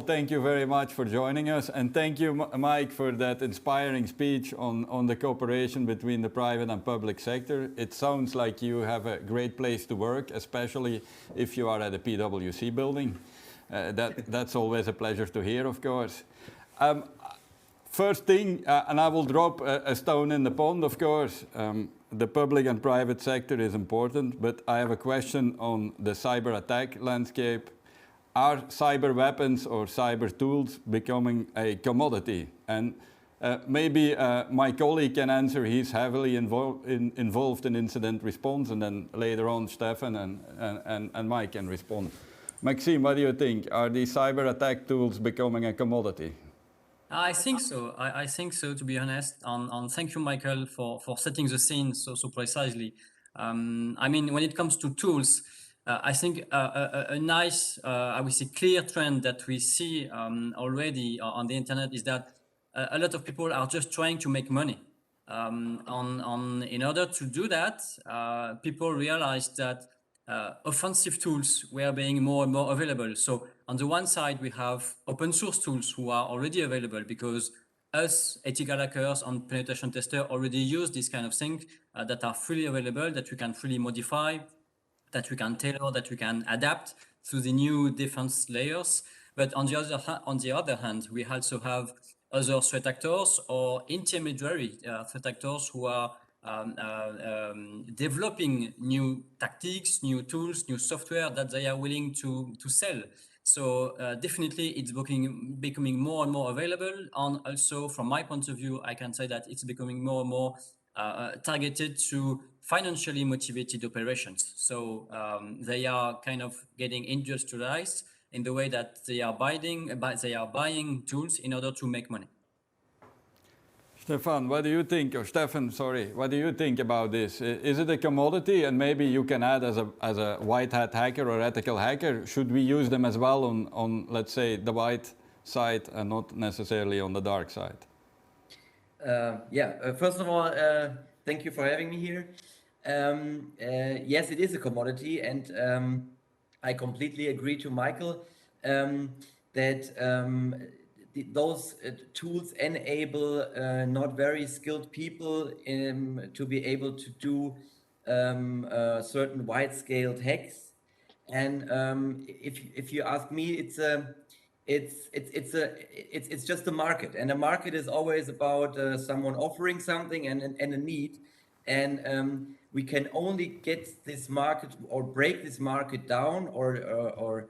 Thank you very much for joining us, and thank you, Mike, for that inspiring speech on the cooperation between the private and public sector. It sounds like you have a great place to work, especially if you are at a PwC building. That's always a pleasure to hear, of course. First thing, and I will drop a stone in the pond, of course. The public and private sector is important, but I have a question on the cyber attack landscape. Are cyber weapons or cyber tools becoming a commodity? And maybe my colleague can answer. He's heavily involved in incident response, and then later on Steffen and Mike can respond. Maxime, what do you think? Are these cyber attack tools becoming a commodity? I think so. I think so, to be honest. Thank you, Michael, for setting the scene so precisely. I mean, when it comes to tools, I think a nice, I would say, clear trend that we see already on the internet is that a lot of people are just trying to make money. In order to do that, people realized that offensive tools were being more and more available. So on the one side, we have open source tools who are already available because us ethical hackers and penetration tester already use this kind of thing that are freely available, that we can freely modify, that we can tailor, that we can adapt to the new defense layers. But on the other hand, we also have other threat actors or intermediary threat actors who are developing new tactics, new tools, new software that they are willing to sell. So definitely it's becoming more and more available. And also from my point of view, I can say that it's becoming more and more targeted to financially motivated operations. So they are kind of getting industrialized in the way that they are buying tools in order to make money. Steffen, what do you think? Or Steffen, sorry, what do you think about this? Is it a commodity? And maybe you can add as a white hat hacker or ethical hacker, should we use them as well on let's say, the white side and not necessarily on the dark side? First of all, thank you for having me here. Yes, it is a commodity, and I completely agree to Michael that those tools enable not very skilled people to be able to do certain wide-scale hacks. And if you ask me, it's just a market, and a market is always about someone offering something and a need, and we can only get this market or break this market down or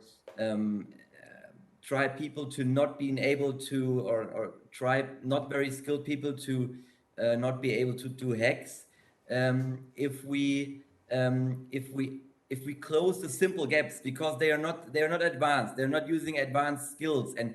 try people to not being able to or try not very skilled people to not be able to do hacks if we close the simple gaps, because they are not advanced, they're not using advanced skills, and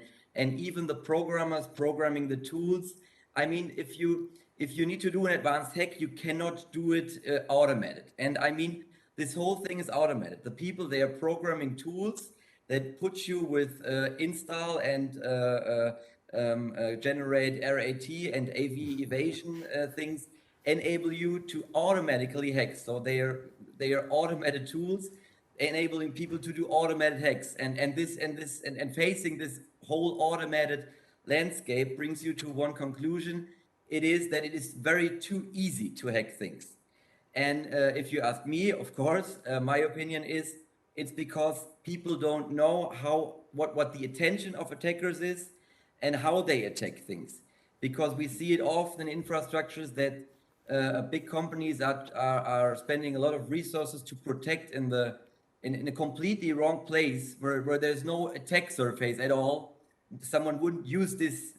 even the programmers programming the tools. I mean, if you need to do an advanced hack, you cannot do it automated. And I mean, this whole thing is automated. The people, they are programming tools that put you with install and generate RAT and AV evasion things, enable you to automatically hack. So they are automated tools enabling people to do automated hacks, and facing this whole automated landscape brings you to one conclusion. It is that it is very too easy to hack things. And if you ask me, of course, my opinion is it's because people don't know what the attention of attackers is and how they attack things. Because we see it often in infrastructures that big companies are spending a lot of resources to protect in a completely wrong place where there's no attack surface at all. Someone wouldn't use this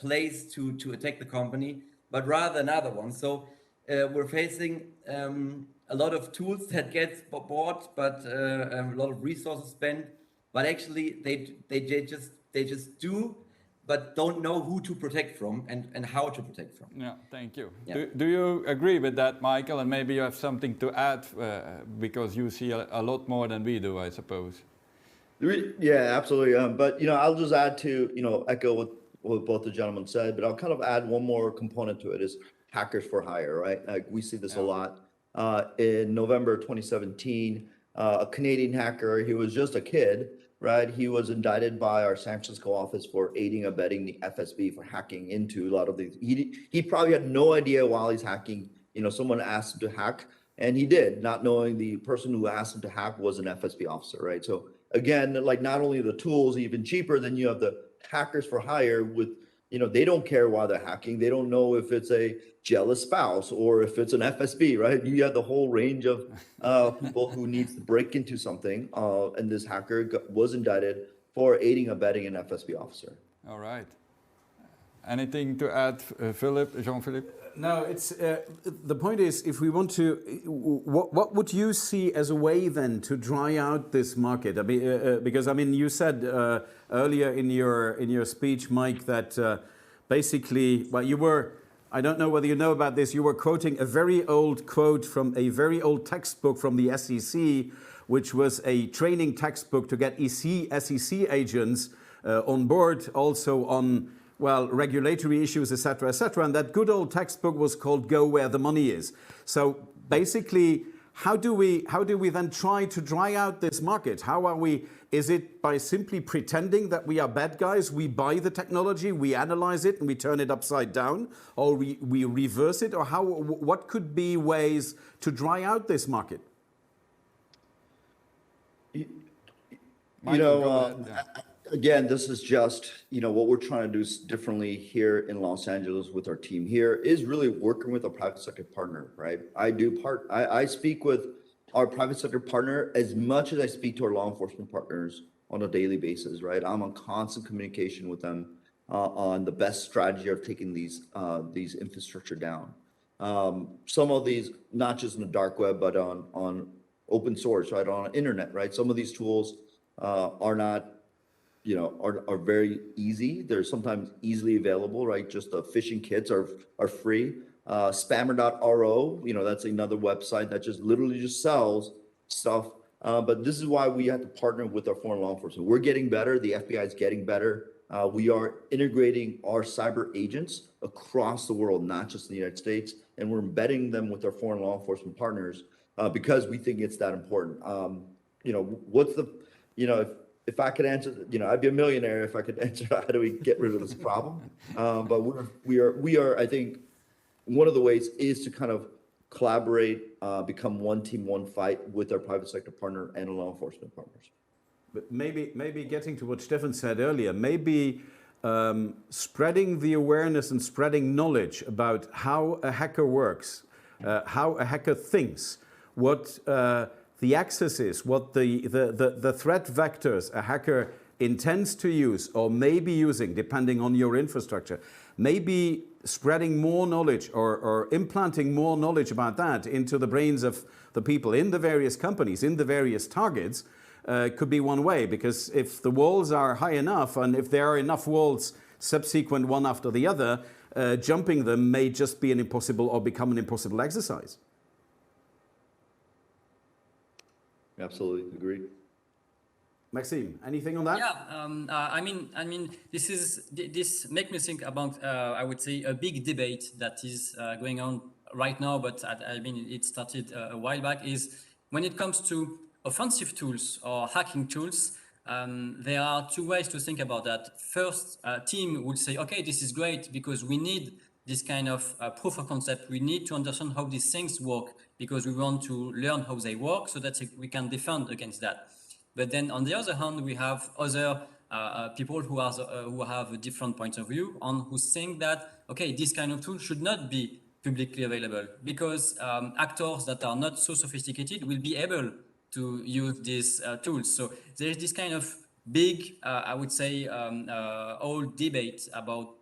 place to attack the company, but rather another one. So we're facing a lot of tools that gets bought, but a lot of resources spent, but actually they just do, but don't know who to protect from and how to protect from. Yeah, thank you. Yeah. Do you agree with that, Michael? And maybe you have something to add because you see a lot more than we do, I suppose. Yeah, absolutely. But I'll just add to echo what both the gentlemen said, but I'll kind of add one more component to it: is hackers for hire, right? Like we see this a lot. In November 2017, a Canadian hacker, he was just a kid, right? He was indicted by our San Francisco office for aiding and abetting the FSB for hacking into a lot of these. He probably had no idea while he's hacking, someone asked him to hack, and he did, not knowing the person who asked him to hack was an FSB officer, right? So again, like not only the tools even cheaper, then you have the hackers for hire with, they don't care why they're hacking. They don't know if it's a jealous spouse or if it's an FSB, right? You have the whole range of people who needs to break into something. And this hacker was indicted for aiding and abetting an FSB officer. All right. Anything to add, Philip, Jean-Philippe? No, it's the point is, if we want to, what would you see as a way then to dry out this market? I mean, because I mean, you said earlier in your speech, Mike, that basically, well, you were, I don't know whether you know about this, you were quoting a very old quote from a very old textbook from the SEC, which was a training textbook to get SEC agents on board, also on, well, regulatory issues, etc., etc. And that good old textbook was called "Go Where the Money Is." So basically, how do we then try to dry out this market? How are we? Is it by simply pretending that we are bad guys? We buy the technology, we analyze it, and we turn it upside down, or we reverse it, or how? What could be ways to dry out this market? Again, this is just, what we're trying to do differently here in Los Angeles with our team here is really working with a private sector partner, right? I speak with our private sector partner as much as I speak to our law enforcement partners on a daily basis, right? I'm in constant communication with them on the best strategy of taking these infrastructure down. Some of these, not just in the dark web, but on open source, right? On internet, right? Some of these tools are not, are very easy. They're sometimes easily available, right? Just the phishing kits are free. Spammer.ro, that's another website that just literally just sells stuff. But this is why we have to partner with our foreign law enforcement. We're getting better. The FBI is getting better. We are integrating our cyber agents across the world, not just in the United States, and we're embedding them with our foreign law enforcement partners because we think it's that important. If I could answer, I'd be a millionaire if I could answer how do we get rid of this problem. But we are, I think, one of the ways is to kind of collaborate, become one team, one fight with our private sector partner and law enforcement partners. But maybe getting to what Steffen said earlier, maybe spreading the awareness and spreading knowledge about how a hacker works, how a hacker thinks, what the access is, what the threat vectors a hacker intends to use or may be using, depending on your infrastructure. Maybe spreading more knowledge or implanting more knowledge about that into the brains of the people in the various companies, in the various targets, could be one way. Because if the walls are high enough and if there are enough walls subsequent one after the other, jumping them may just be an impossible or become an impossible exercise. Absolutely, agreed. Maxime, anything on that? Yeah, I mean, this makes me think about, I would say, a big debate that is going on right now, but I mean, it started a while back, is when it comes to offensive tools or hacking tools, there are two ways to think about that. First, a team would say, okay, this is great because we need this kind of proof of concept. We need to understand how these things work because we want to learn how they work so that we can defend against that. But then on the other hand, we have other people who have a different point of view on who think that, okay, this kind of tool should not be publicly available because actors that are not so sophisticated will be able to use these tools. So there's this kind of big, I would say, old debate about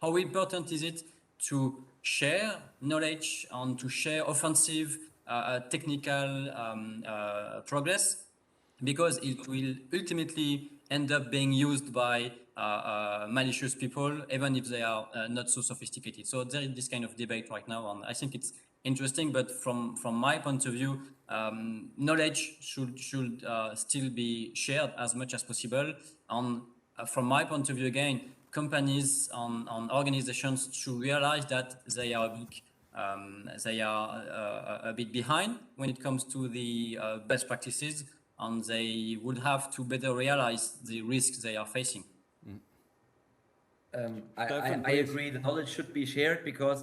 how important is it to share knowledge and to share offensive technical progress, because it will ultimately end up being used by malicious people, even if they are not so sophisticated. So there is this kind of debate right now, and I think it's interesting. But from my point of view, knowledge should still be shared as much as possible. And from my point of view, again, companies, on organizations to realize that they are a bit behind when it comes to the best practices, and they would have to better realize the risks they are facing. Steffen, I please. agree. The knowledge should be shared because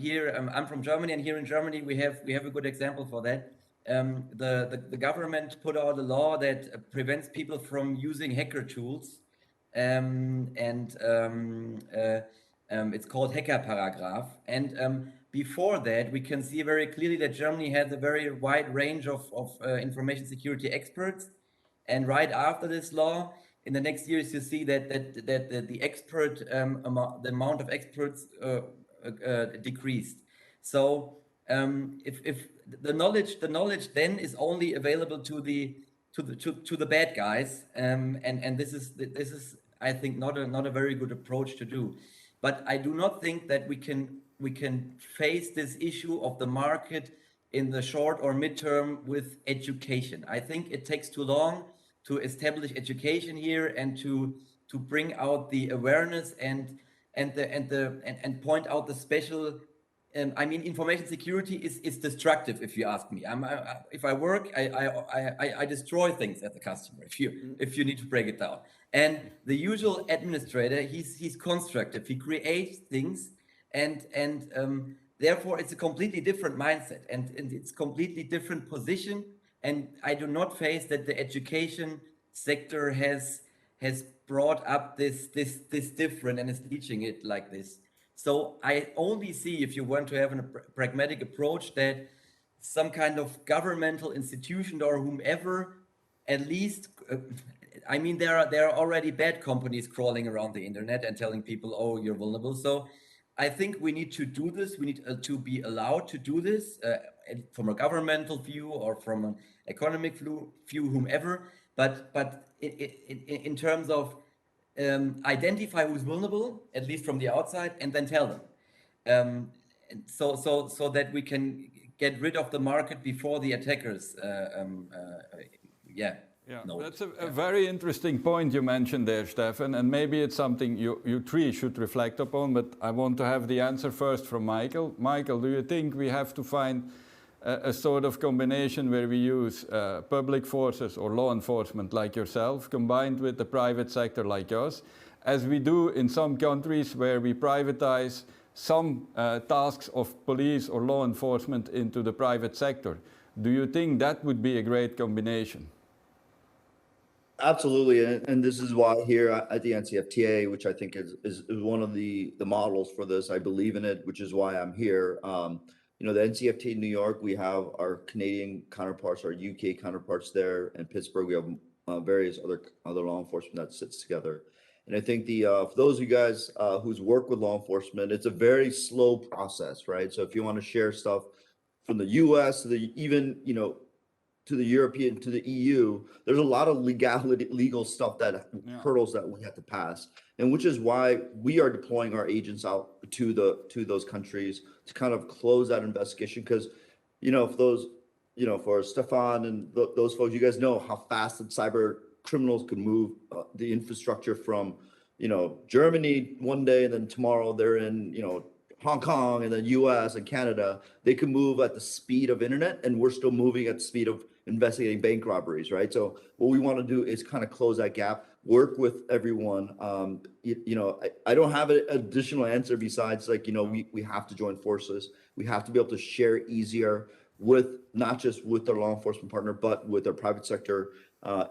here I'm from Germany, and here in Germany we have a good example for that. The government put out a law that prevents people from using hacker tools, it's called hacker paragraph. And before that, we can see very clearly that Germany has a very wide range of information security experts. And right after this law, in the next years, you see that the amount of experts decreased. So if the knowledge then is only available to the bad guys, and this is I think not a very good approach to do. But I do not think that we can face this issue of the market in the short or midterm with education. I think it takes too long to establish education here and to bring out the awareness and point out the special. I mean, information security is destructive. If you ask me, if I work, I destroy things at the customer. If you need to break it down, and the usual administrator, he's constructive. He creates things, and therefore it's a completely different mindset and it's completely different position. And I do not face that the education sector has brought up this different and is teaching it like this. So I only see, if you want to have a pragmatic approach, that some kind of governmental institution or whomever, at least, I mean, there are already bad companies crawling around the internet and telling people, oh, you're vulnerable. So I think we need to do this. We need to be allowed to do this from a governmental view or from an economic view, whomever. But in terms of identify who's vulnerable, at least from the outside, and then tell them, so that we can get rid of the market before the attackers. Yeah, that's a very interesting point you mentioned there, Steffen, and maybe it's something you three should reflect upon, but I want to have the answer first from Michael. Michael, do you think we have to find a sort of combination where we use public forces or law enforcement like yourself, combined with the private sector like us, as we do in some countries where we privatize some tasks of police or law enforcement into the private sector? Do you think that would be a great combination? Absolutely, and this is why here at the NCFTA, which I think is one of the models for this, I believe in it, which is why I'm here. You know, the NCFTA in New York, we have our Canadian counterparts, our UK counterparts there. In Pittsburgh, we have various other law enforcement that sits together. And I think for those of you guys who's worked with law enforcement, it's a very slow process, right? So if you want to share stuff from the US to even, you know, to the European, to the EU, there's a lot of legal stuff hurdles that we have to pass, and which is why we are deploying our agents out to those countries to kind of close that investigation. Because, you know, for those, you know, for Steffen and those folks, you guys know how fast the cyber criminals can move the infrastructure from, you know, Germany one day, and then tomorrow they're in, you know, Hong Kong, and then US and Canada. They can move at the speed of internet, and we're still moving at the speed of investigating bank robberies, right? So what we want to do is kind of close that gap, work with everyone. You know, I don't have an additional answer besides, like, you know, we have to join forces. We have to be able to share easier with, not just with our law enforcement partner, but with our private sector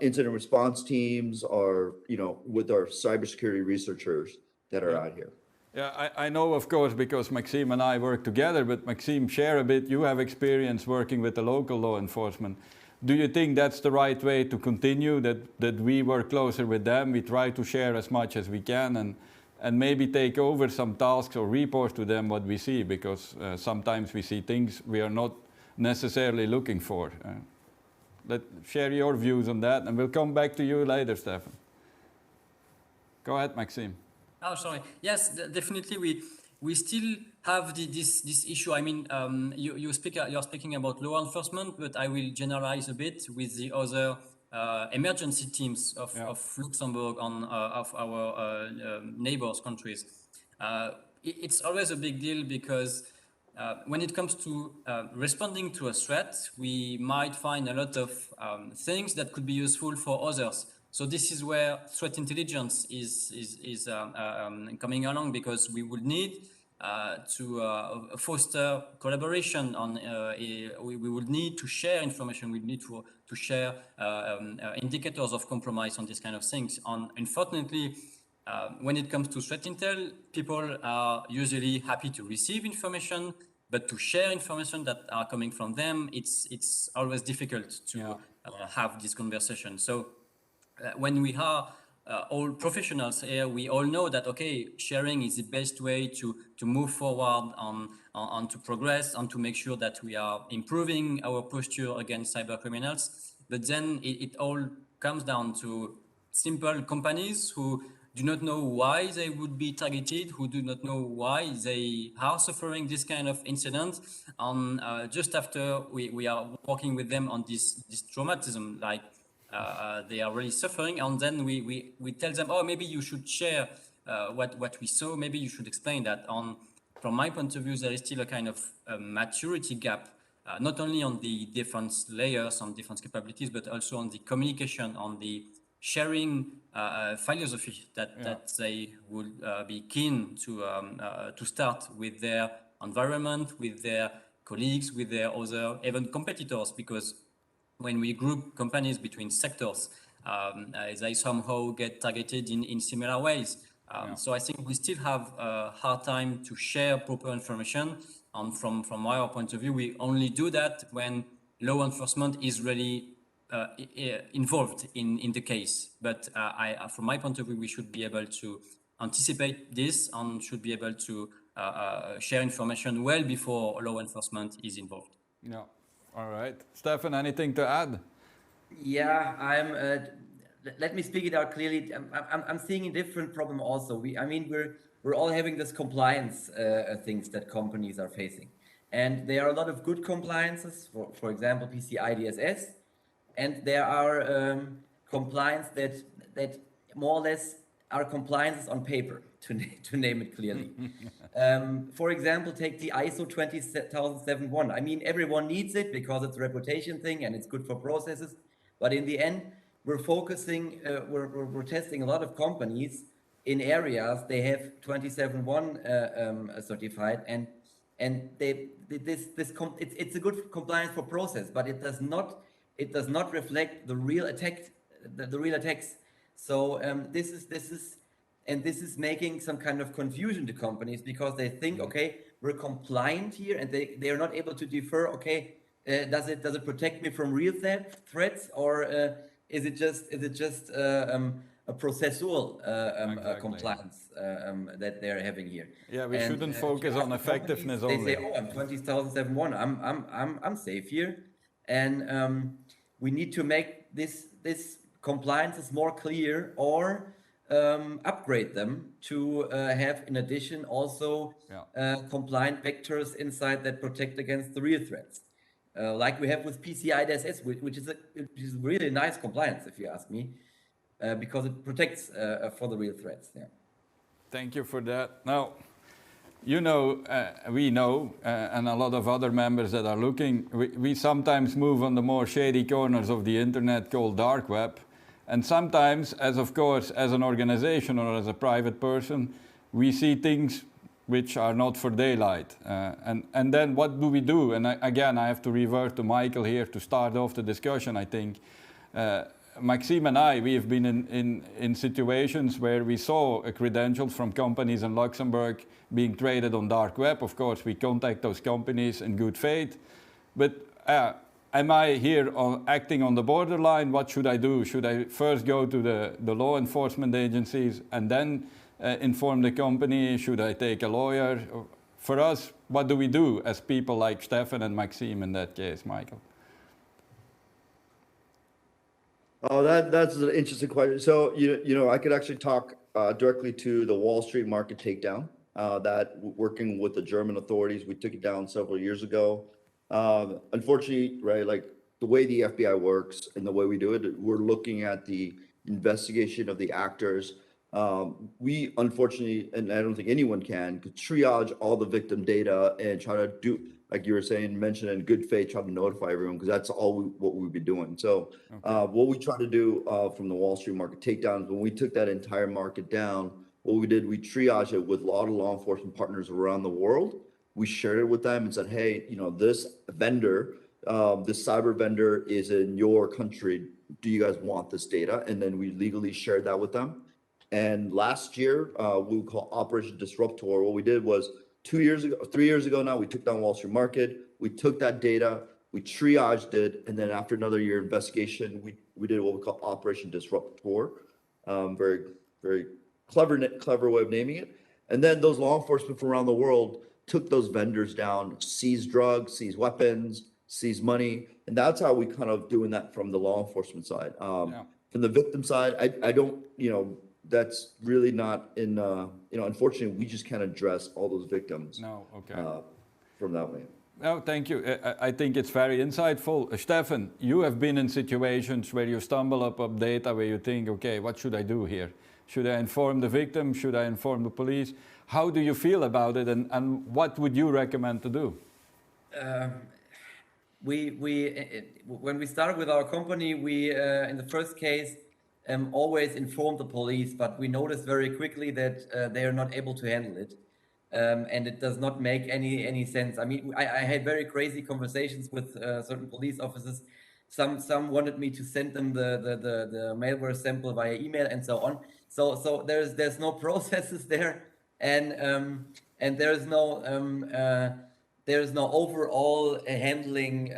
incident response teams, or, you know, with our cybersecurity researchers that are out here. Yeah, I know, of course, because Maxime and I work together, but Maxime, share a bit. You have experience working with the local law enforcement. Do you think that's the right way to continue, that we work closer with them, we try to share as much as we can, and maybe take over some tasks or report to them what we see, because sometimes we see things we are not necessarily looking for. Share your views on that, and we'll come back to you later, Steffen. Go ahead, Maxime. Oh, sorry. Yes, definitely. We still have this issue. I mean, you're speaking about law enforcement, but I will generalize a bit with the other emergency teams of Luxembourg of our neighbors countries. It's always a big deal because when it comes to responding to a threat, we might find a lot of things that could be useful for others. So this is where threat intelligence is coming along, because we would need to foster collaboration on. We would need to share information. We need to share indicators of compromise on these kind of things. Unfortunately, when it comes to threat intel, people are usually happy to receive information, but to share information that are coming from them, it's always difficult to have this conversation. So when we are all professionals here, we all know that, okay, sharing is the best way to move forward on to progress, and to make sure that we are improving our posture against cyber criminals. But then it all comes down to simple companies who do not know why they would be targeted, who do not know why they are suffering this kind of incident. Just after we are working with them on this traumatism, like they are really suffering, and then we tell them, oh, maybe you should share what we saw, maybe you should explain that. From my point of view, there is still a kind of maturity gap, not only on the defense layers, on defense capabilities, but also on the communication, on the sharing philosophy that they would be keen to start with their environment, with their colleagues, with their other even competitors, because when we group companies between sectors, they somehow get targeted in similar ways. So I think we still have a hard time to share proper information. And from our point of view, we only do that when law enforcement is really involved in the case. But from my point of view, we should be able to anticipate this and should be able to share information well before law enforcement is involved. Yeah. All right. Steffen, anything to add? Yeah, let me speak it out clearly. I'm seeing a different problem also. We're all having this compliance things that companies are facing. And there are a lot of good compliances, for example, PCI DSS. And there are compliance that more or less are compliances on paper, to name it clearly. For example, take the ISO 20001. I mean, everyone needs it because it's a reputation thing and it's good for processes. But in the end, we're focusing, we're testing a lot of companies in areas they have 27001 certified, and it's a good compliance for process, but it does not reflect the real attacks. So this is making some kind of confusion to companies, because they think, okay, we're compliant here, and they are not able to differ. Okay, does it protect me from real threats, or is it just a processual compliance that they're having here? Yeah, we shouldn't focus on effectiveness only. They say, oh, I'm 20001. I'm safe here, and we need to make this compliances more clear, or upgrade them to have, in addition, also compliant vectors inside that protect against the real threats, like we have with PCI DSS, which is really nice compliance, if you ask me, because it protects for the real threats. Yeah. Thank you for that. Now, you know, we know, and a lot of other members that are looking, we sometimes move on the more shady corners of the internet called dark web. And sometimes, as an organization or as a private person, we see things which are not for daylight. And then what do we do? And again, I have to revert to Michael here to start off the discussion, I think. Maxime and I, we have been in situations where we saw credentials from companies in Luxembourg being traded on dark web. Of course, we contact those companies in good faith. But am I here acting on the borderline? What should I do? Should I first go to the law enforcement agencies and then inform the company? Should I take a lawyer? For us, what do we do as people like Steffen and Maxime in that case, Michael? Oh, that's an interesting question. So, you know, I could actually talk directly to the Wall Street market takedown, that working with the German authorities, we took it down several years ago. Unfortunately, right, like the way the FBI works and the way we do it, we're looking at the investigation of the actors. We unfortunately, and I don't think anyone can, could triage all the victim data and try to do, like you were saying, mention in good faith, try to notify everyone, because that's all what we've been doing. So what we try to do from the Wall Street market takedowns, when we took that entire market down, what we did, we triaged it with a lot of law enforcement partners around the world. We shared it with them and said, hey, you know, this vendor, this cyber vendor is in your country. Do you guys want this data? And then we legally shared that with them. And last year, we call Operation Disruptor. What we did was 3 years ago now, we took down Wall Street market. We took that data, we triaged it, and then after another year investigation, we did what we call Operation Disruptor. Very, very clever way of naming it. And then those law enforcement from around the world took those vendors down, seized drugs, seized weapons, seized money, and that's how we kind of doing that from the law enforcement side. From the victim side, I don't, you know, that's really not in, you know, unfortunately, we just can't address all those victims. No, okay. From that way. No, thank you. I think it's very insightful. Steffen, you have been in situations where you stumble upon data where you think, okay, what should I do here? Should I inform the victim? Should I inform the police? How do you feel about it, and what would you recommend to do? When we started with our company, we in the first case always informed the police, but we noticed very quickly that they are not able to handle it, and it does not make any sense. I mean, I had very crazy conversations with certain police officers. Some wanted me to send them the malware sample via email and so on. So there's no processes there, and there's no overall handling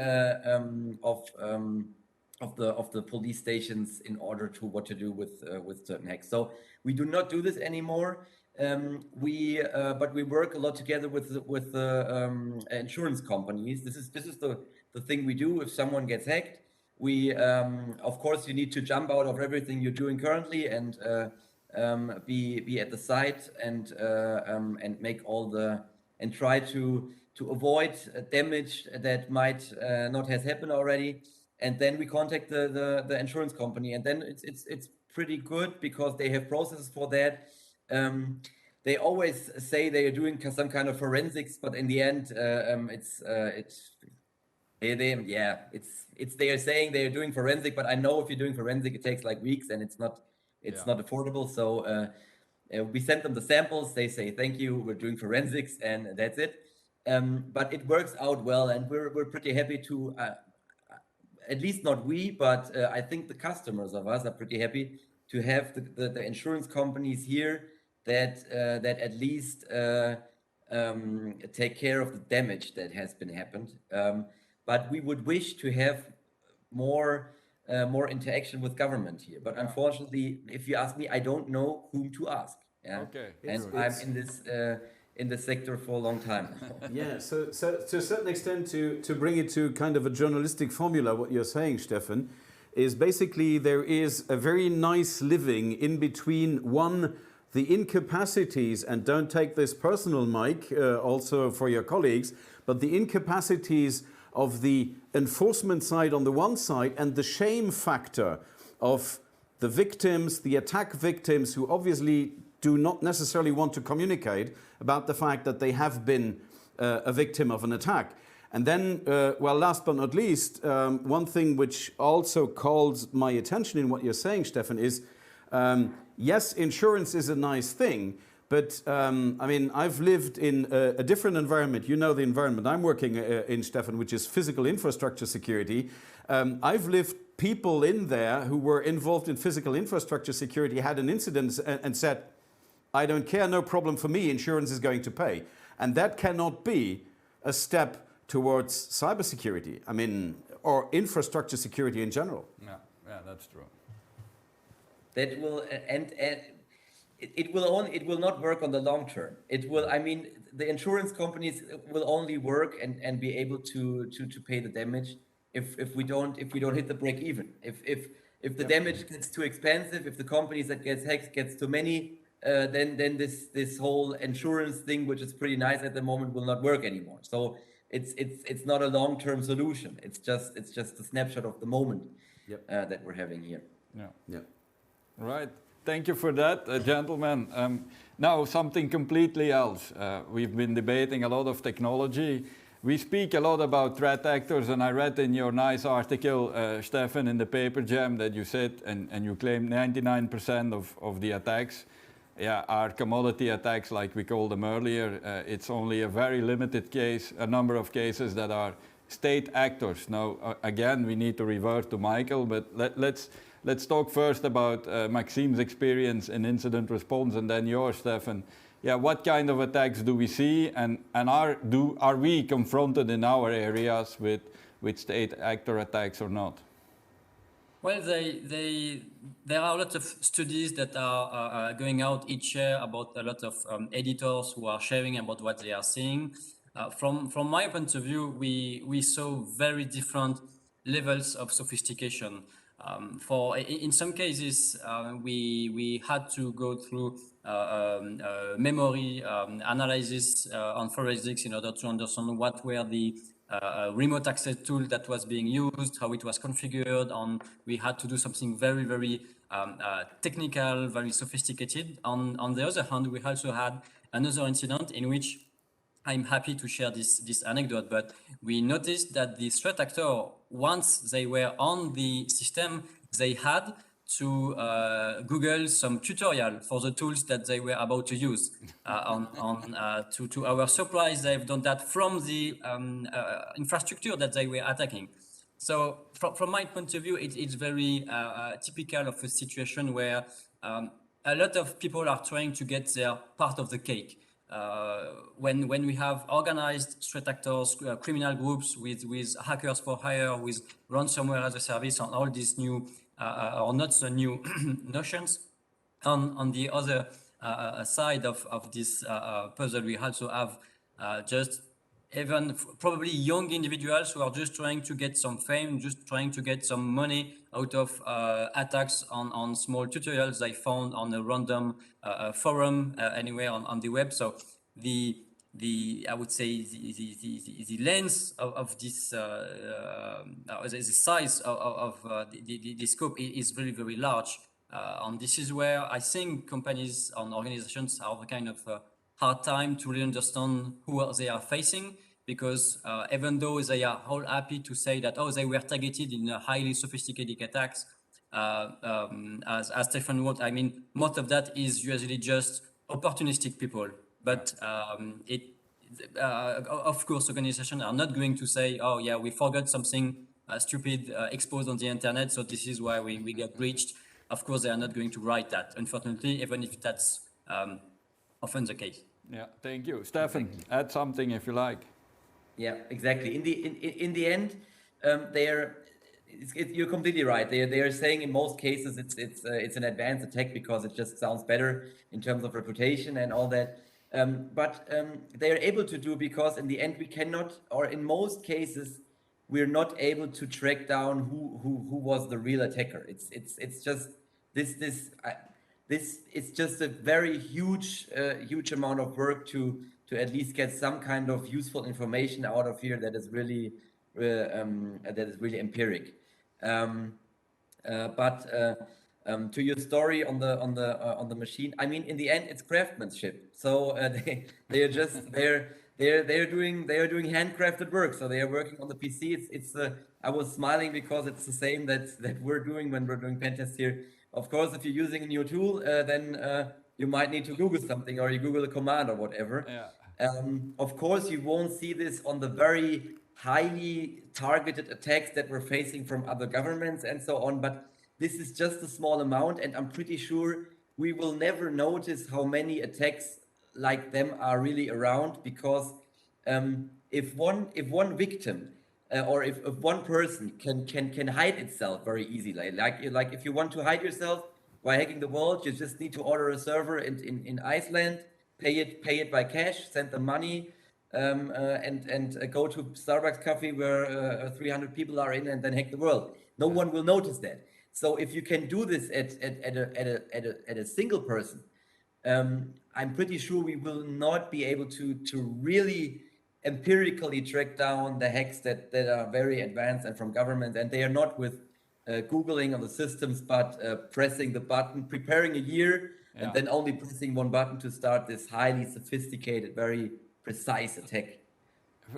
of the police stations in order to what to do with certain hacks. So we do not do this anymore. But we work a lot together with the insurance companies. This is the thing we do. If someone gets hacked, we of course you need to jump out of everything you're doing currently and be at the site and make all the and try to avoid damage that might not have happened already. And then we contact the insurance company, and then it's pretty good because they have processes for that. They always say they are doing some kind of forensics, but in the end, they are saying they are doing forensic, but I know if you're doing forensic, it takes like weeks, and it's not affordable. So we send them the samples. They say thank you, we're doing forensics, and that's it. But it works out well, and we're pretty happy to. At least not we, but I think the customers of us are pretty happy to have the insurance companies here that at least take care of the damage that has been happened. But we would wish to have more interaction with government here. But unfortunately, if you ask me, I don't know whom to ask. Yeah? Okay. And I'm in this sector for a long time. Yeah, so to a certain extent, to bring it to kind of a journalistic formula, what you're saying, Steffen, is basically there is a very nice living in between the incapacities, and don't take this personal, Mike, also for your colleagues, but the incapacities of the enforcement side on the one side and the shame factor of the victims, the attack victims, who obviously do not necessarily want to communicate about the fact that they have been a victim of an attack. And then, well, last but not least, one thing which also calls my attention in what you're saying, Steffen, is yes, insurance is a nice thing, but I mean, I've lived in a different environment. You know the environment I'm working in, Steffen, which is physical infrastructure security. I've lived people in there who were involved in physical infrastructure security, had an incident and said, I don't care, no problem for me, insurance is going to pay. And that cannot be a step towards cybersecurity, I mean, or infrastructure security in general. Yeah, that's true. That will it will not work on the long term. It will, I mean, the insurance companies will only work and be able to pay the damage if we don't hit the break even. If the damage gets too expensive, if the companies that gets hacked gets too many, then this whole insurance thing, which is pretty nice at the moment, will not work anymore. So it's not a long-term solution. It's just a snapshot of the moment that we're having here. Yeah. Yeah. Right. Thank you for that, gentlemen. Now, something completely else. We've been debating a lot of technology. We speak a lot about threat actors, and I read in your nice article, Steffen, in the paper jam that you said, and you claim 99% of the attacks are commodity attacks, like we called them earlier. It's only a very limited a number of cases that are state actors. Now, again, we need to revert to Michael, but let's talk first about Maxime's experience in incident response, and then yours, Steffen. Yeah, what kind of attacks do we see, and are we confronted in our areas with state actor attacks or not? Well, there are a lot of studies that are going out each year about a lot of editors who are sharing about what they are seeing. From my point of view, we saw very different levels of sophistication. In some cases, we had to go through memory analysis on forensics in order to understand what were the remote access tool that was being used, how it was configured. We had to do something very, very technical, very sophisticated. On the other hand, we also had another incident in which I'm happy to share this anecdote, but we noticed that the threat actor, once they were on the system, they had to Google some tutorial for the tools that they were about to use. To our surprise, they've done that from the infrastructure that they were attacking. So from my point of view, it's very typical of a situation where a lot of people are trying to get their part of the cake. When we have organized threat actors, criminal groups with hackers for hire, with ransomware as a service, on all these new or not so new notions. On the other side of this puzzle, we also have just even probably young individuals who are just trying to get some fame, just trying to get some money out of attacks on small tutorials they found on a random forum anywhere on the web. So I would say the lens of this the size of the scope is very, very large. And this is where I think companies and organizations have a kind of hard time to really understand who they are facing, because even though they are all happy to say that, they were targeted in highly sophisticated attacks, as Steffen wrote, I mean, most of that is usually just opportunistic people. But of course, organizations are not going to say, we forgot something stupid exposed on the internet, so this is why we get breached. Of course, they are not going to write that, unfortunately, even if that's often the case. Yeah, thank you. Steffen, add something if you like. Yeah, exactly. In the end, you're completely right. They are saying in most cases it's an advanced attack because it just sounds better in terms of reputation and all that. But they are able to do because in the end we cannot, or in most cases we're not able to track down who was the real attacker. It's just it's just a very huge amount of work to at least get some kind of useful information out of here that is really empiric. To your story on the machine, I mean, in the end, it's craftsmanship. So they're doing handcrafted work. So they are working on the PC. I was smiling because it's the same that we're doing when we're doing pen tests here. Of course, if you're using a new tool, then you might need to Google something, or you Google a command or whatever. Yeah. Of course, you won't see this on the very highly targeted attacks that we're facing from other governments and so on, but this is just a small amount, and I'm pretty sure we will never notice how many attacks like them are really around, because if one victim or if one person can hide itself very easily, like if you want to hide yourself by hacking the world, you just need to order a server in Iceland, pay it by cash, send them money, and go to Starbucks coffee where 300 people are in, and then hack the world. No one will notice that. So if you can do this at a single person, I'm pretty sure we will not be able to really empirically track down the hacks that are very advanced and from government, and they are not with Googling on the systems, but pressing the button, preparing a year, and then only pressing one button to start this highly sophisticated, very precise attack.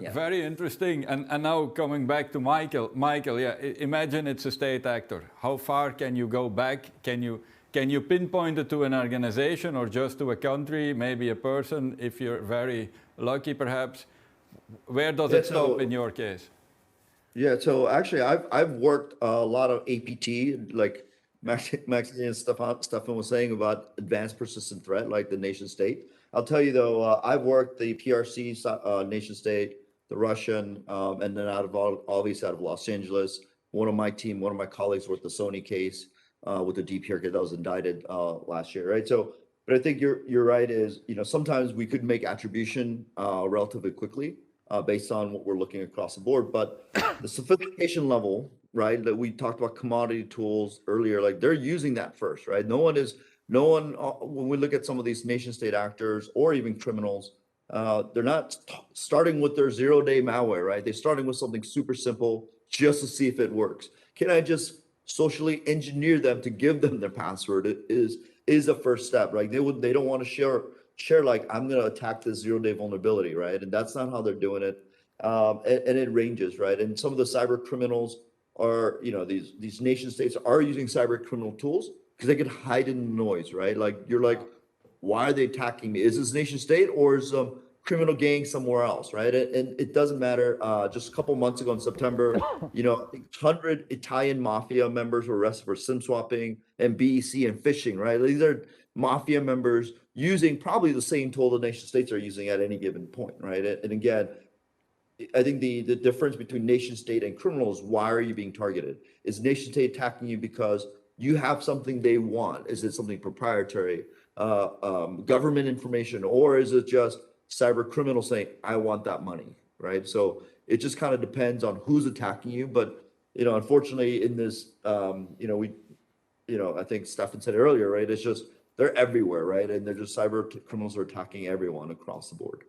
Yeah. Very interesting. And now coming back to Michael. Michael, yeah, imagine it's a state actor. How far can you go back? Can you pinpoint it to an organization or just to a country, maybe a person, if you're very lucky perhaps? Where does it stop in your case? Yeah, so actually I've worked a lot of APT, like Maxime and Steffen was saying about advanced persistent threat, like the nation state. I'll tell you though, I've worked the PRC nation state, the Russian, and then out of Los Angeles. One of my colleagues worked the Sony case with the DPRK that was indicted last year, right? So, but I think you're right. Is sometimes we could make attribution relatively quickly based on what we're looking across the board, but the sophistication level, right? That we talked about commodity tools earlier, like they're using that first, right? No one when we look at some of these nation state actors or even criminals. They're not starting with their 0-day malware, right? They're starting with something super simple just to see if it works. Can I just socially engineer them to give them their password? It is a first step, right? They don't want to share like, I'm going to attack this 0-day vulnerability, right? And that's not how they're doing it. And it ranges, right? And some of the cyber criminals are, these nation states are using cyber criminal tools because they can hide in the noise, right? Like you're like, why are they attacking me? Is this nation state or is some criminal gang somewhere else, right? And it doesn't matter. Just a couple months ago in September, I think 100 Italian mafia members were arrested for SIM swapping and BEC and phishing, right? These are mafia members using probably the same tool the nation states are using at any given point, right? And again, I think the difference between nation state and criminal is why are you being targeted? Is nation state attacking you because you have something they want? Is it something proprietary? Government information, or is it just cyber criminals saying, I want that money, right? So it just kind of depends on who's attacking you. But, unfortunately in this, I think Steffen said earlier, right? It's just, they're everywhere, right? And they're just cyber criminals are attacking everyone across the board.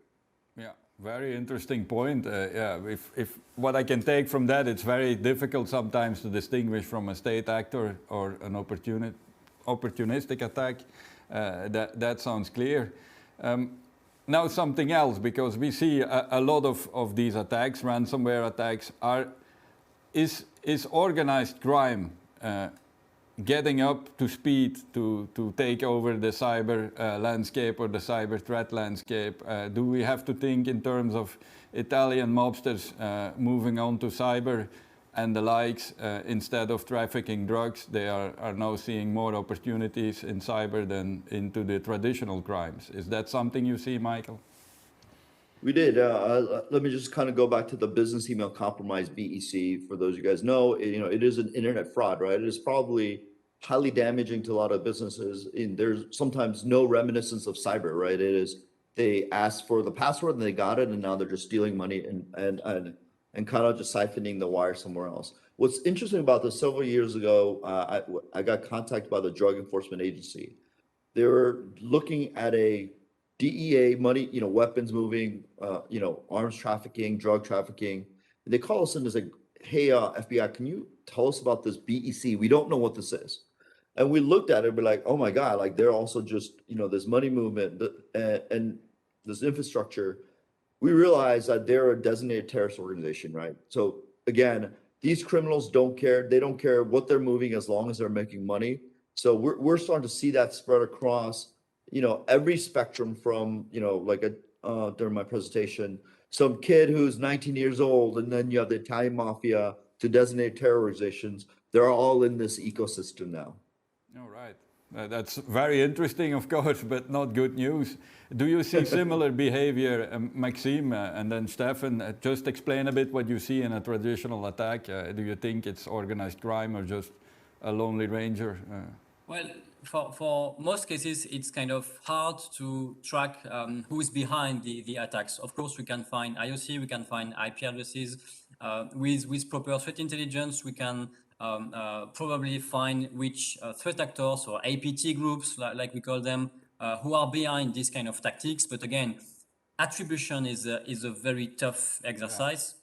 Yeah, very interesting point. If what I can take from that, it's very difficult sometimes to distinguish from a state actor or an opportunistic attack. That sounds clear. Now something else, because we see a lot of these attacks, ransomware attacks, is organized crime getting up to speed to take over the cyber landscape or the cyber threat landscape? Do we have to think in terms of Italian mobsters moving on to cyber and the likes, instead of trafficking drugs? They are now seeing more opportunities in cyber than into the traditional crimes. Is that something you see, Michael? We did. Let me just kind of go back to the business email compromise, BEC. For those of you guys know, it is an internet fraud, right? It is probably highly damaging to a lot of businesses. There's sometimes no reminiscence of cyber, right? It is, they asked for the password and they got it, and now they're just stealing money and kind of just siphoning the wire somewhere else. What's interesting about this, several years ago, I got contacted by the Drug Enforcement Agency. They were looking at a DEA money, weapons moving, arms trafficking, drug trafficking. And they call us in and say, hey, FBI, can you tell us about this BEC? We don't know what this is. And we looked at it and we're like, oh my God, like they're also just, this money movement and this infrastructure. We realize that they're a designated terrorist organization, right? So again, these criminals don't care. They don't care what they're moving as long as they're making money. So we're starting to see that spread across, every spectrum from, during my presentation, some kid who's 19 years old, and then you have the Italian mafia to designated terror organizations. They're all in this ecosystem now. All right. That's very interesting, of course, but not good news. Do you see similar behavior, Maxime and then Steffen? Just explain a bit what you see in a traditional attack. Do you think it's organized crime or just a lonely ranger? Well, for most cases, it's kind of hard to track who is behind the attacks. Of course, we can find IOC, we can find IP addresses. With proper threat intelligence, we can probably find which threat actors or APT groups, like we call them, who are behind this kind of tactics. But again, attribution is a very tough exercise.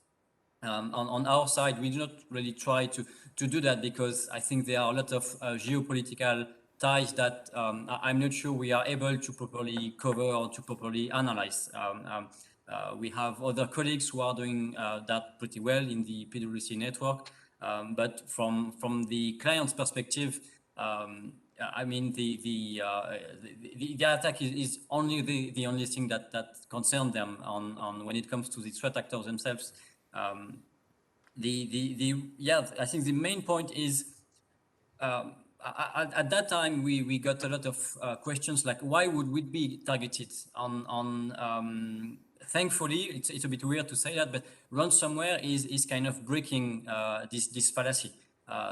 On our side, we do not really try to do that because I think there are a lot of geopolitical ties that I'm not sure we are able to properly cover or to properly analyze. We have other colleagues who are doing that pretty well in the PwC network, but from the client's perspective, I mean the attack is only the only thing that concerns them on when it comes to the threat actors themselves. Yeah, I think the main point is at that time we got a lot of questions like why would we be targeted on thankfully it's a bit weird to say that, but ransomware is kind of breaking this fallacy.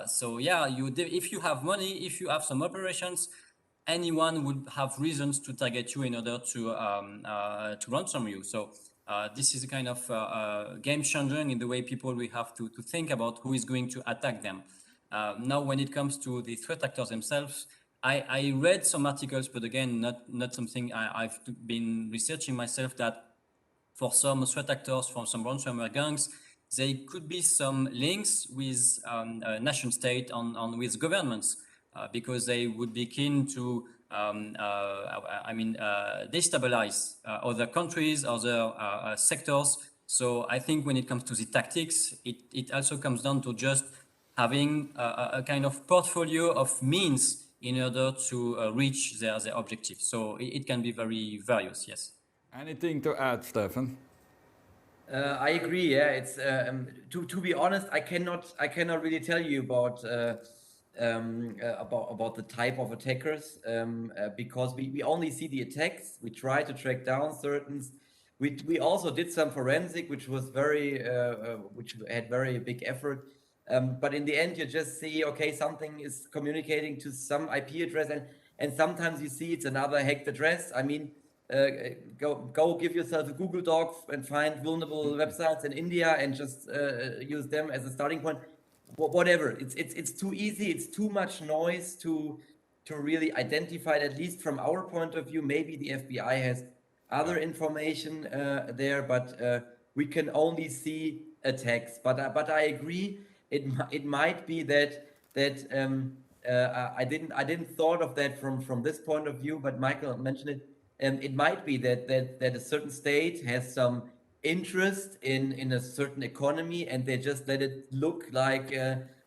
So yeah, if you have money, if you have some operations, anyone would have reasons to target you in order to ransom you. So this is a kind of game changer in the way people will have to think about who is going to attack them. Now, when it comes to the threat actors themselves, I read some articles, but again, not something I've been researching myself, that for some threat actors from some ransomware gangs, there could be some links with nation state on with governments because they would be keen to destabilize other countries, other sectors. So I think when it comes to the tactics, it also comes down to just having a kind of portfolio of means in order to reach their objective. So it can be very various, yes. Anything to add, Steffen? I agree. Yeah, it's to be honest, I cannot really tell you about the type of attackers because we only see the attacks. We try to track down certain. We also did some forensic, which was which had very big effort. But in the end, you just see, okay, something is communicating to some IP address, and sometimes you see it's another hacked address. I mean, go give yourself a Google Doc and find vulnerable websites in India and just use them as a starting point. Whatever, it's too easy. It's too much noise to really identify it. At least from our point of view, maybe the FBI has other information there, but we can only see attacks. But I agree. It might be that I didn't thought of that from this point of view, but Michael mentioned it. It might be that a certain state has some interest in a certain economy, and they just let it look like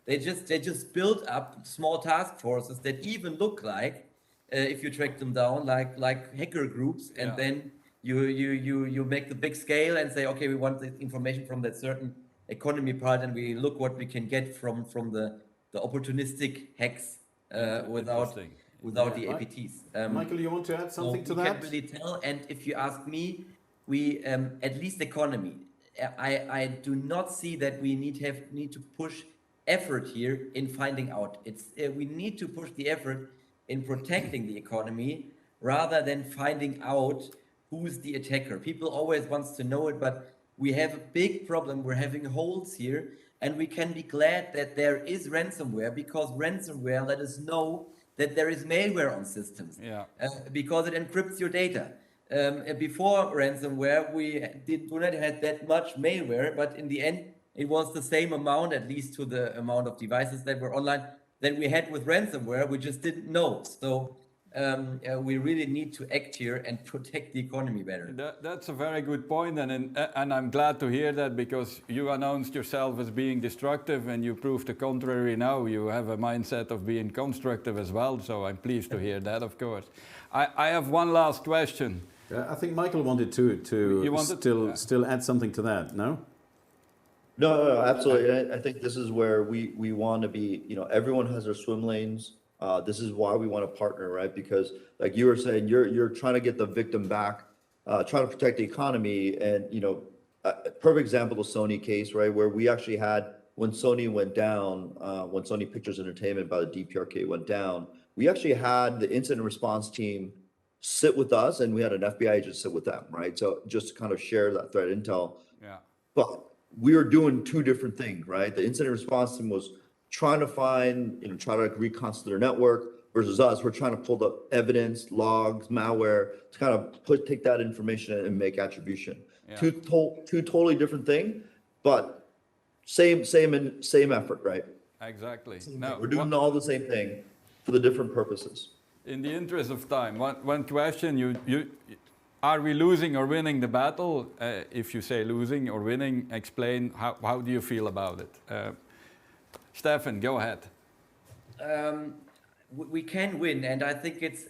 they just build up small task forces that even look like if you track them down like hacker groups, and then you make the big scale and say, okay, we want the information from that certain economy part, and we look what we can get from the opportunistic hacks without the APTs. Michael, you want to add something to that? We can't really tell. And if you ask me, we at least economy, I do not see that we need to push effort here in finding out. We need to push the effort in protecting the economy rather than finding out who's the attacker. People always wants to know it, but we have a big problem. We're having holes here, and we can be glad that there is ransomware, because ransomware let us know that there is malware on systems, because it encrypts your data. Before ransomware, we do not have that much malware, but in the end, it was the same amount, at least to the amount of devices that were online, that we had with ransomware. We just didn't know. So we really need to act here and protect the economy better. That's a very good point, and I'm glad to hear that, because you announced yourself as being destructive, and you proved the contrary now. You have a mindset of being constructive as well, so I'm pleased to hear that, of course. I have one last question. I think Michael wanted to still add something to that, no? No, absolutely. I think this is where we want to be, everyone has their swim lanes. This is why we want to partner, right? Because like you were saying, you're trying to get the victim back, trying to protect the economy. And, a perfect example, the Sony case, right? Where we actually had, when Sony went down, when Sony Pictures Entertainment by the DPRK went down, we actually had the incident response team sit with us, and we had an FBI agent sit with them, right? So just to kind of share that threat intel. Yeah. But we were doing two different things, right? The incident response team was trying to find, try to reconstitute their network. versus us, we're trying to pull the evidence, logs, malware to kind of take that information and make attribution. Yeah. Two totally different things, but same effort, right? Exactly. We're doing all the same thing for the different purposes. In the interest of time, one question, are we losing or winning the battle? If you say losing or winning, explain how do you feel about it? Steffen, go ahead. We can win, and I think it's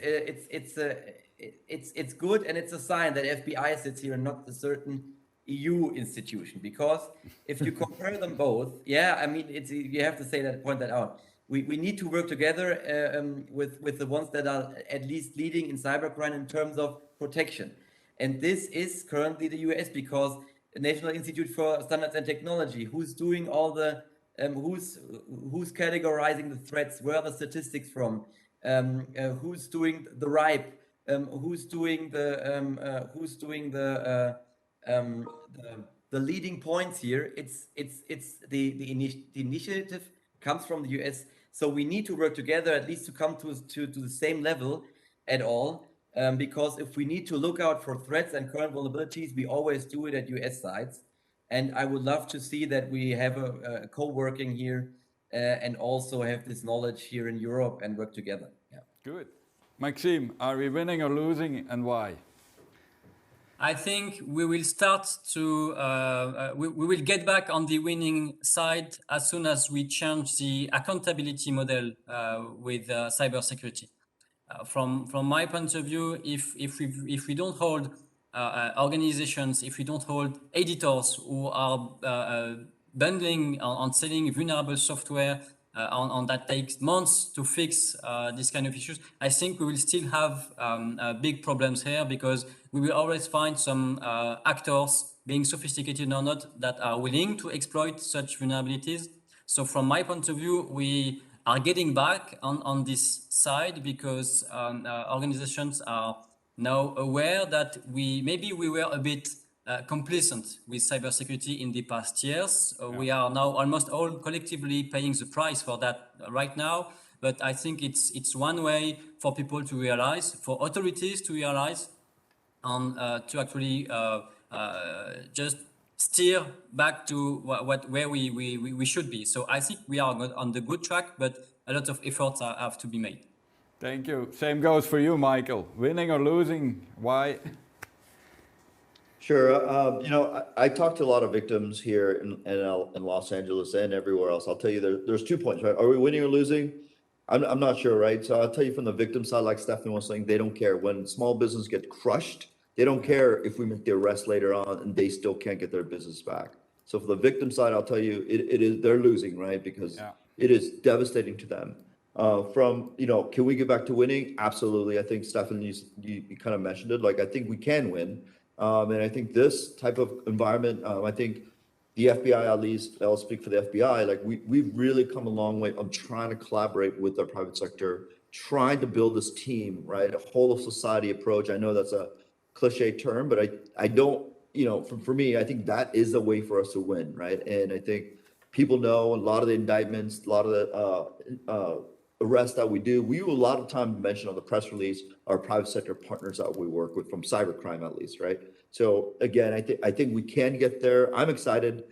good, and it's a sign that FBI sits here and not a certain EU institution, because if you compare them both, yeah, I mean, you have to point that out. We need to work together with the ones that are at least leading in cybercrime in terms of protection. And this is currently the US, because the National Institute for Standards and Technology, who's doing all the, who's categorizing the threats, where are the statistics from, who's doing the RIPE, who's doing the leading points here. It's the initiative comes from the US. So we need to work together at least to come to the same level at all. Because if we need to look out for threats and current vulnerabilities, we always do it at US sites. And I would love to see that we have a co-working here and also have this knowledge here in Europe and work together. Yeah. Good. Maxime, are we winning or losing, and why? I think we will start to, we will get back on the winning side as soon as we change the accountability model with cybersecurity. From my point of view, if we don't hold organizations, if we don't hold editors who are bundling on selling vulnerable software on that takes months to fix these kind of issues, I think we will still have big problems here, because we will always find some actors, being sophisticated or not, that are willing to exploit such vulnerabilities. So from my point of view, we are getting back on this side, because organizations are now aware that maybe we were a bit complacent with cybersecurity in the past years. We are now almost all collectively paying the price for that right now. But I think it's one way for people to realize, for authorities to realize, and to actually just steer back to where we should be. So I think we are on the good track, but a lot of efforts have to be made. Thank you. Same goes for you, Michael. Winning or losing, why? Sure. I talked to a lot of victims here in Los Angeles and everywhere else. I'll tell you, there's 2 points, right? Are we winning or losing? I'm not sure, right? So I'll tell you from the victim side, like Steffen was saying, they don't care. When small business get crushed, they don't care if we make the arrest later on and they still can't get their business back. So for the victim side, I'll tell you, they're losing, right? Because it is devastating to them. Can we get back to winning? Absolutely. I think Steffen, you kind of mentioned it. Like, I think we can win. And I think this type of environment, I think the FBI, at least I'll speak for the FBI, like we've really come a long way of trying to collaborate with our private sector, trying to build this team, right? A whole of society approach. I know that's a cliche term, but I don't, for me, I think that is the way for us to win, right? And I think people know a lot of the indictments, a lot of the arrests that we do a lot of time mention on the press release our private sector partners that we work with from cybercrime, at least, right? So again, I think we can get there. I'm excited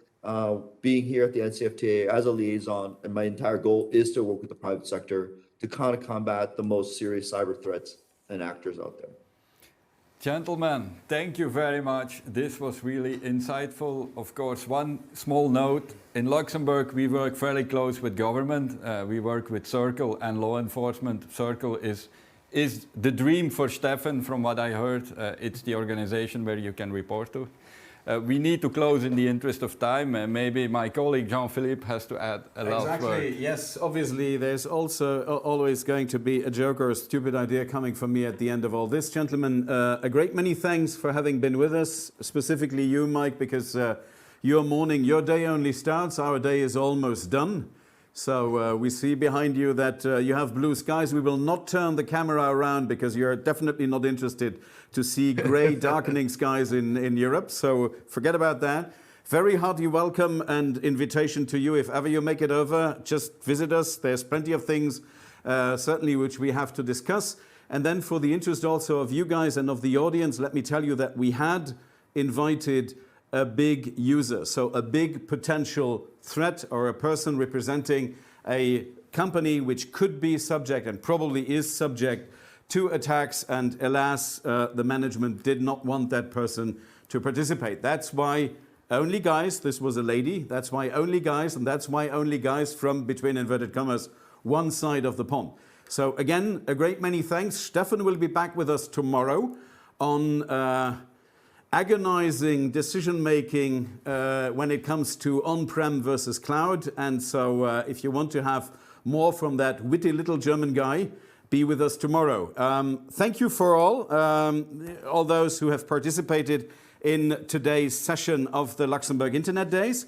being here at the NCFTA as a liaison, and my entire goal is to work with the private sector to kind of combat the most serious cyber threats and actors out there. Gentlemen, thank you very much. This was really insightful. Of course, one small note, in Luxembourg we work very close with government. We work with Circle and law enforcement. Circle is the dream for Steffen, from what I heard. It's the organization where you can report to. We need to close in the interest of time. Maybe my colleague Jean-Philippe has to add a last word. Exactly, yes. Obviously, there's also always going to be a joke or a stupid idea coming from me at the end of all this. Gentlemen, a great many thanks for having been with us, specifically you, Mike, because your morning, your day only starts, our day is almost done. So we see behind you that you have blue skies. We will not turn the camera around because you're definitely not interested to see grey, darkening skies in Europe. So forget about that. Very hearty welcome and invitation to you. If ever you make it over, just visit us. There's plenty of things certainly which we have to discuss. And then for the interest also of you guys and of the audience, let me tell you that we had invited a big user, so a big potential threat or a person representing a company which could be subject and probably is subject to attacks, and alas, the management did not want that person to participate. That's why only guys, this was a lady, that's why only guys, and that's why only guys from, between inverted commas, one side of the pond. So again, a great many thanks. Steffen will be back with us tomorrow on agonizing decision-making when it comes to on-prem versus cloud. And so if you want to have more from that witty little German guy, be with us tomorrow. Thank you for all those who have participated in today's session of the Luxembourg Internet Days.